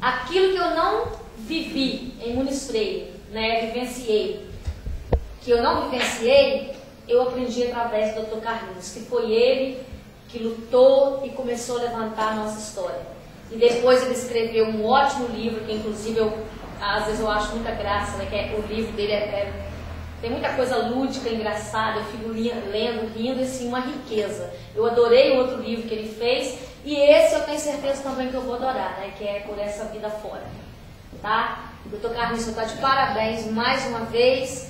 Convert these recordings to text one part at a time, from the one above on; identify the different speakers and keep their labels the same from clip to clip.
Speaker 1: Aquilo que eu não vivi em Muniz Freire, né, que eu não vivenciei, eu aprendi através do Dr. Carlinhos, que foi ele que lutou e começou a levantar a nossa história. E depois ele escreveu um ótimo livro, que inclusive às vezes eu acho muita graça, né, que o livro dele tem muita coisa lúdica, engraçada, eu fico lendo, rindo, assim, uma riqueza. Eu adorei o outro livro que ele fez, e esse eu tenho certeza também que eu vou adorar, né, que é Por Essa Vida Fora. Tá? Dr. Carlinhos, você está de parabéns mais uma vez,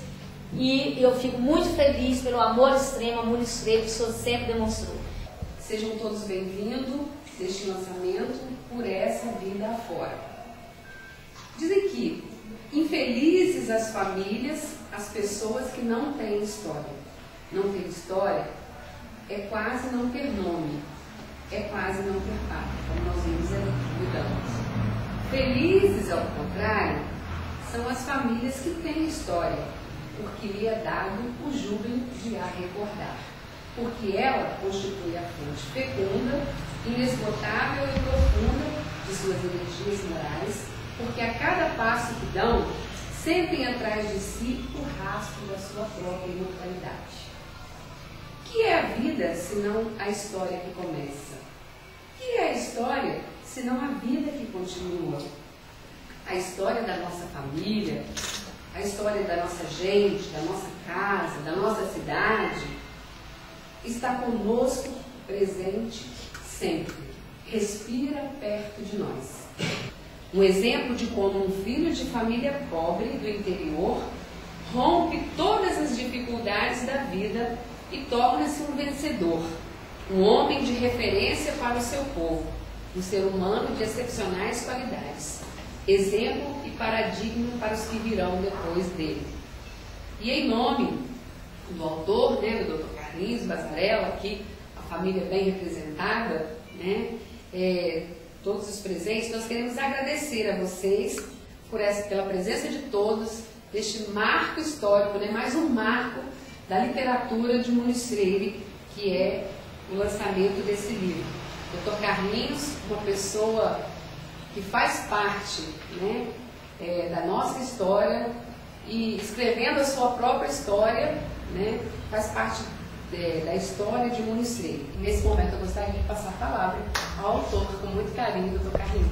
Speaker 1: e eu fico muito feliz pelo amor extremo a Muniz Freire que o senhor sempre demonstrou.
Speaker 2: Sejam todos bem-vindos neste lançamento Por Essa Vida Afora. Dizem que infelizes as famílias, as pessoas que não têm história. Não ter história é quase não ter nome, é quase não ter pátria, como nós vimos ali, cuidamos. Felizes, ao contrário, são as famílias que têm história, porque lhe é dado o júbilo de a recordar, porque ela constitui a fonte fecunda, inesgotável e profunda de suas energias morais, porque a cada passo que dão, sentem atrás de si o rastro da sua própria imortalidade. Que é a vida, senão a história que começa? Que é a história, senão a vida que continua? A história da nossa família, a história da nossa gente, da nossa casa, da nossa cidade, está conosco, presente, sempre. Respira perto de nós. Um exemplo de como um filho de família pobre do interior rompe todas as dificuldades da vida e torna-se um vencedor, um homem de referência para o seu povo, um ser humano de excepcionais qualidades, exemplo e paradigma para os que virão depois dele. E em nome do autor, né, do Dr. Carlinhos Bazzarello, aqui a família bem representada, né, todos os presentes, nós queremos agradecer a vocês pela presença de todos, deste marco histórico, né, mais um marco da literatura de Muniz Freire, que é o lançamento desse livro. Dr. Carlinhos, uma pessoa que faz parte, né, da nossa história e escrevendo a sua própria história, né, faz parte da história de Muniz Freire. E nesse momento eu gostaria de passar a palavra ao autor, com muito carinho, Dr. Carlinhos.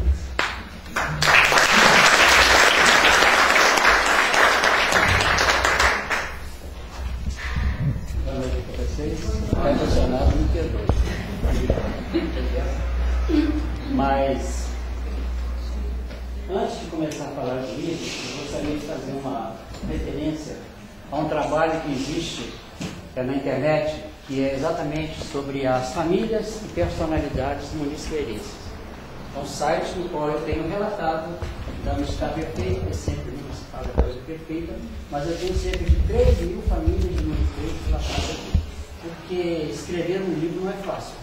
Speaker 3: Boa noite para vocês. Está emocionado, me perdoe. Mas, antes de começar a falar do livro, eu gostaria de fazer uma referência a um trabalho que existe na internet, que é exatamente sobre as famílias e personalidades municifeirenses. É um site no qual eu tenho relatado, não está perfeito, sempre não se fala coisa perfeita, mas eu tenho cerca de 3.000 famílias de municípios relatadas aqui. Porque escrever um livro não é fácil.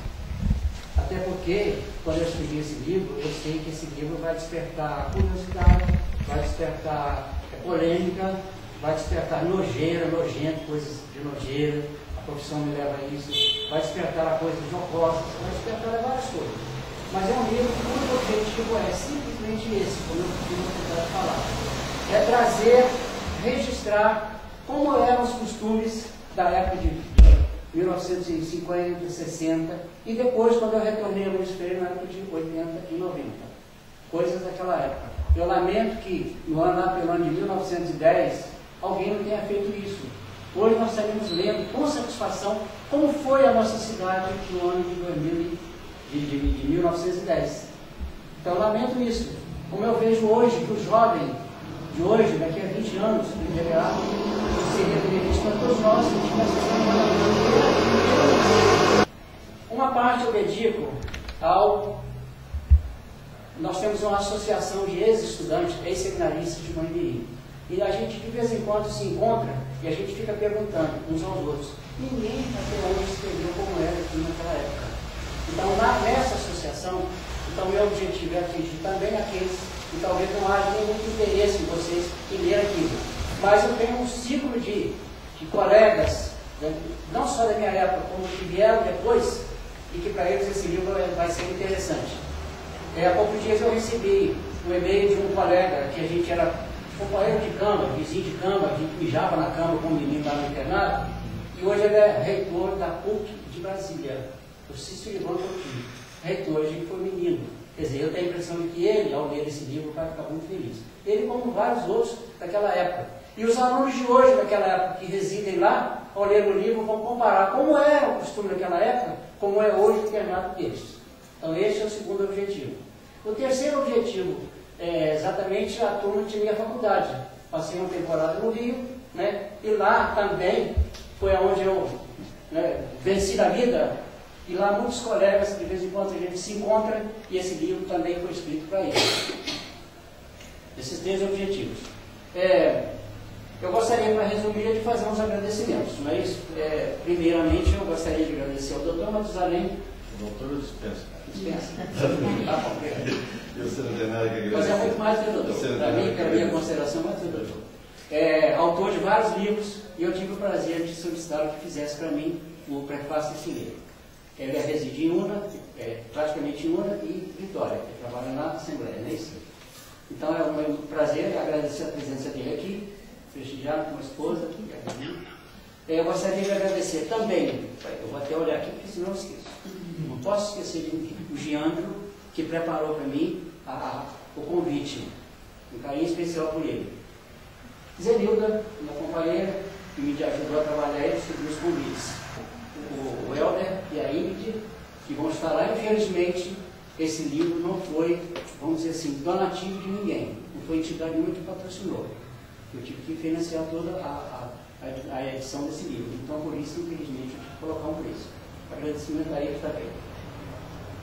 Speaker 3: Até porque, quando eu escrevi esse livro, eu sei que esse livro vai despertar curiosidade, vai despertar polêmica, vai despertar nojeira, nojento, coisas de nojeira, a profissão me leva a isso, vai despertar coisas jocosas, vai despertar várias coisas. Mas é um livro cujo objetivo é simplesmente esse, como eu tenho falar. É trazer, registrar como eram os costumes da época de 1950, 60, e depois, quando eu retornei a Muniz Freire, na época de 80 e 90. Coisas daquela época. Eu lamento que, lá pelo ano de 1910, alguém não tenha feito isso. Hoje nós estaremos lendo com satisfação como foi a nossa cidade no ano de 1910. Então eu lamento isso. Como eu vejo hoje que o jovem de hoje, daqui a 20 anos, que deverá seria benefício para todos nós que uma parte eu dedico ao... Nós temos uma associação de ex-estudantes, ex-seminaristas de Manhumirim. E a gente de vez em quando se encontra e a gente fica perguntando uns aos outros. Ninguém até hoje escreveu como era aqui naquela época. Então, nessa associação, então meu objetivo é atingir também aqueles que talvez não haja nenhum interesse em vocês em ler aquilo. Mas eu tenho um ciclo de colegas, não só da minha época, como que vieram depois, e que para eles esse livro vai ser interessante. Há poucos dias eu recebi um e-mail de um colega que a gente era companheiro de cama, vizinho de cama, a gente mijava na cama com um menino lá no internato, e hoje ele é reitor da PUC de Brasília, o Cícero Ivan Coutinho, reitor, a gente foi menino. Quer dizer, eu tenho a impressão de que ele, ao ler esse livro, vai ficar muito feliz. Ele, como vários outros daquela época. E os alunos de hoje, daquela época, que residem lá, ao ler o livro, vão comparar como era o costume naquela época, como é hoje o internato deles. Então, esse é o segundo objetivo. O terceiro objetivo é exatamente a turma de minha faculdade. Passei uma temporada no Rio, né? E lá também foi onde eu venci na vida. E lá muitos colegas, de vez em quando a gente se encontra, e esse livro também foi escrito para eles. Esses três objetivos. Eu gostaria, para resumir, de fazer uns agradecimentos, não é isso? Primeiramente, eu gostaria de agradecer ao doutor Matusalém.
Speaker 4: O doutor dispensa.
Speaker 3: Dispensa? Tá bom, obrigado.
Speaker 4: Você não tem nada que agradecer.
Speaker 3: Mas é muito mais do que o doutor. Para mim, para a minha consideração, mais do que o doutor. Autor de vários livros, e eu tive o prazer de solicitar que fizesse para mim o prefácio desse livro. Ele reside em Una, praticamente em Una e Vitória, ele trabalha na Assembleia, não é isso? Então é um prazer agradecer a presença dele aqui, prestigiar com a esposa. Eu gostaria de agradecer também, eu vou até olhar aqui porque senão eu esqueço. Não posso esquecer do Giandro, que preparou para mim o convite, um carinho especial por ele. Zenilda, minha companheira, que me ajudou a trabalhar e distribuir os convites. O Helder e a Ingrid, que vão estar lá. Infelizmente, esse livro não foi, vamos dizer assim, donativo de ninguém. Não foi entidade nenhuma que patrocinou. Eu tive que financiar toda a edição desse livro. Então, por isso, infelizmente, eu tive que colocar um preço. Agradecimento a ele também.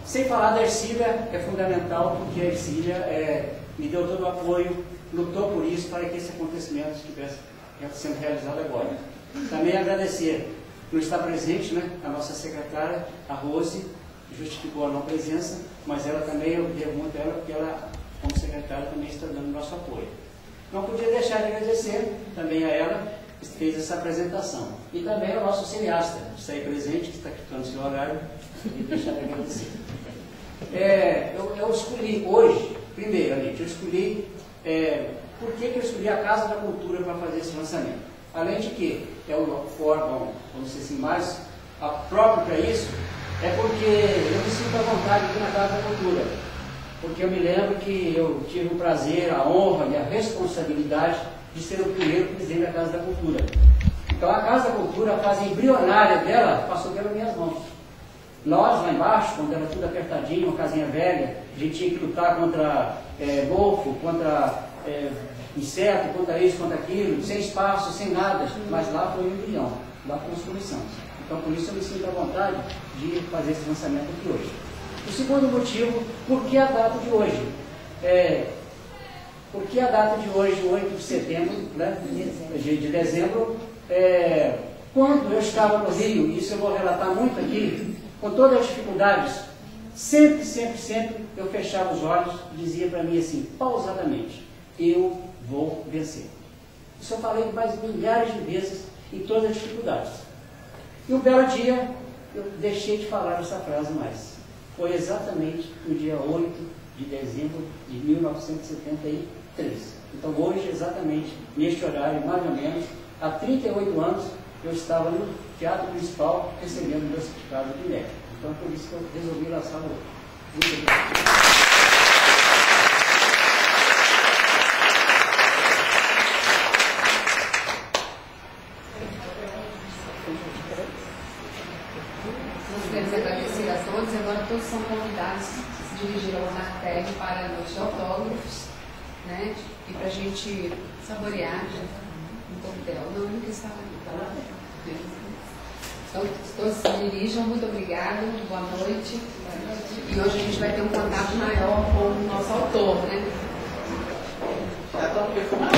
Speaker 3: Sem falar da Ercília, é fundamental, porque a Ercília me deu todo o apoio, lutou por isso, para que esse acontecimento estivesse sendo realizado agora. Também agradecer. Não está presente, né? A nossa secretária, a Rose, justificou a não presença, mas ela também, eu devo muito a ela, porque ela, como secretária, também está dando nosso apoio. Não podia deixar de agradecer também a ela, que fez essa apresentação. E também ao nosso cineasta, que está aí presente, que está quitando seu horário, e deixar de agradecer. Eu escolhi hoje, primeiramente, por que eu escolhi a Casa da Cultura para fazer esse lançamento? Além de que é o órgão, vamos dizer assim, mais próprio para isso, é porque eu me sinto à vontade aqui na Casa da Cultura. Porque eu me lembro que eu tive o prazer, a honra e a responsabilidade de ser o primeiro presidente da Casa da Cultura. Então a Casa da Cultura, a fase embrionária dela, passou pelas minhas mãos. Nós, lá embaixo, quando era tudo apertadinho, uma casinha velha, a gente tinha que lutar contra golfo, contra inseto, contra isso, contra aquilo, sem espaço, sem nada, mas lá foi o embrião, lá construção. Então, por isso eu me sinto à vontade de fazer esse lançamento aqui hoje. O segundo motivo, por que a data de hoje? Por que a data de hoje, 8 de setembro, né, de dezembro, quando eu estava no Rio, isso eu vou relatar muito aqui, com todas as dificuldades, sempre, eu fechava os olhos e dizia para mim assim, pausadamente, eu vou vencer. Isso eu falei mais milhares de vezes em todas as dificuldades. E um belo dia, eu deixei de falar essa frase mais. Foi exatamente no dia 8 de dezembro de 1973. Então hoje, exatamente neste horário, mais ou menos, há 38 anos, eu estava no Teatro Municipal recebendo meu certificado de médico. Então por isso que eu resolvi lançar hoje. Muito obrigado.
Speaker 2: Agora todos são convidados a se dirigir ao Marteg para a noite de autógrafos, né? E para a gente saborear um coquetel. Não, nunca estava aqui. Então, todos se dirijam, muito obrigada, boa noite. E hoje a gente vai ter um contato maior com o nosso autor, né?
Speaker 3: Já está no perfumado?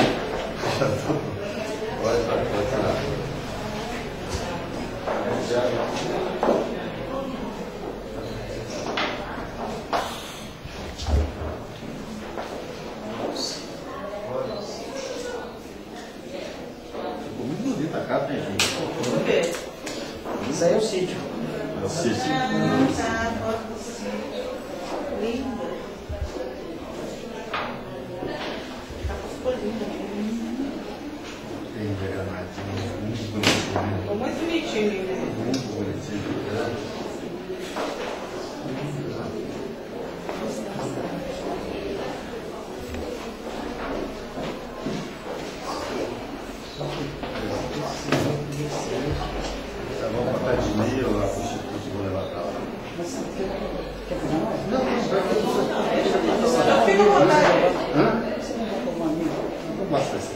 Speaker 3: Isso aí é o sítio.
Speaker 4: É o sítio.
Speaker 5: Tá, foto do sítio. Linda. Ficou muito bonitinho, né?
Speaker 4: Muito bonitinho. Tá bom, papai de meio, a puxa, vou levar pra lá. Não,
Speaker 5: Fica à vontade.
Speaker 4: hã? Não basta isso.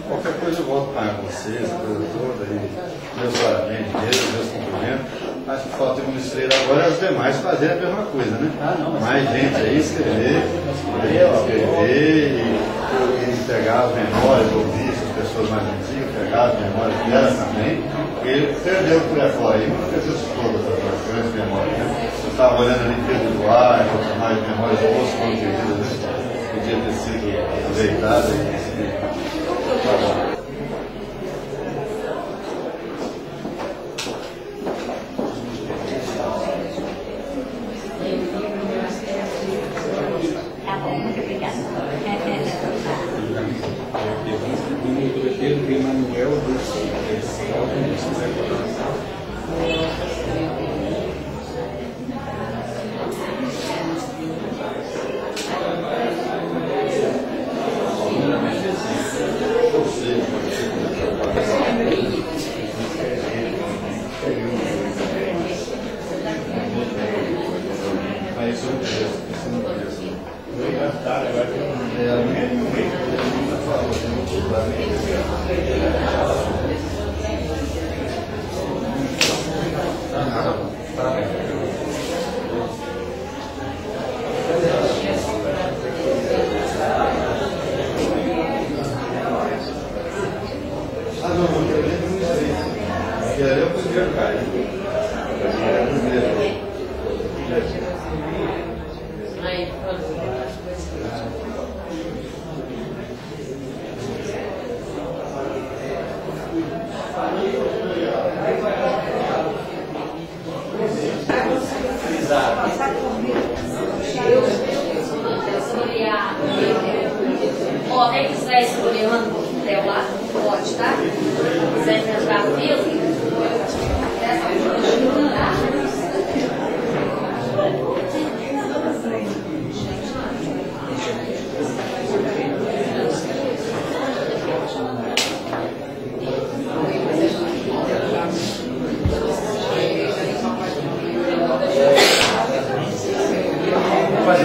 Speaker 4: Qualquer coisa eu volto para vocês, a coisa toda, e meus parabéns mesmo, meus cumprimentos. Acho que falta uma estreia agora e os demais fazerem a mesma coisa, né? Mais gente aí escrever, e pegar as memórias, ouvir as pessoas mais antigas, pegar as memórias delas também, porque perdeu por aí fora aí, não perdeu todas as grandes memórias, né? Eu estava olhando ali Pedro Duarte, mais memórias boas foram perdidas, né? Podia ter sido aproveitada e tá bom.
Speaker 1: Tá bom, muito obrigada.
Speaker 6: Pedro Emanuel
Speaker 1: Ó, quem quiser escolher um hotel lá, pode, tá? Se quiser entrar no filme,
Speaker 2: Vai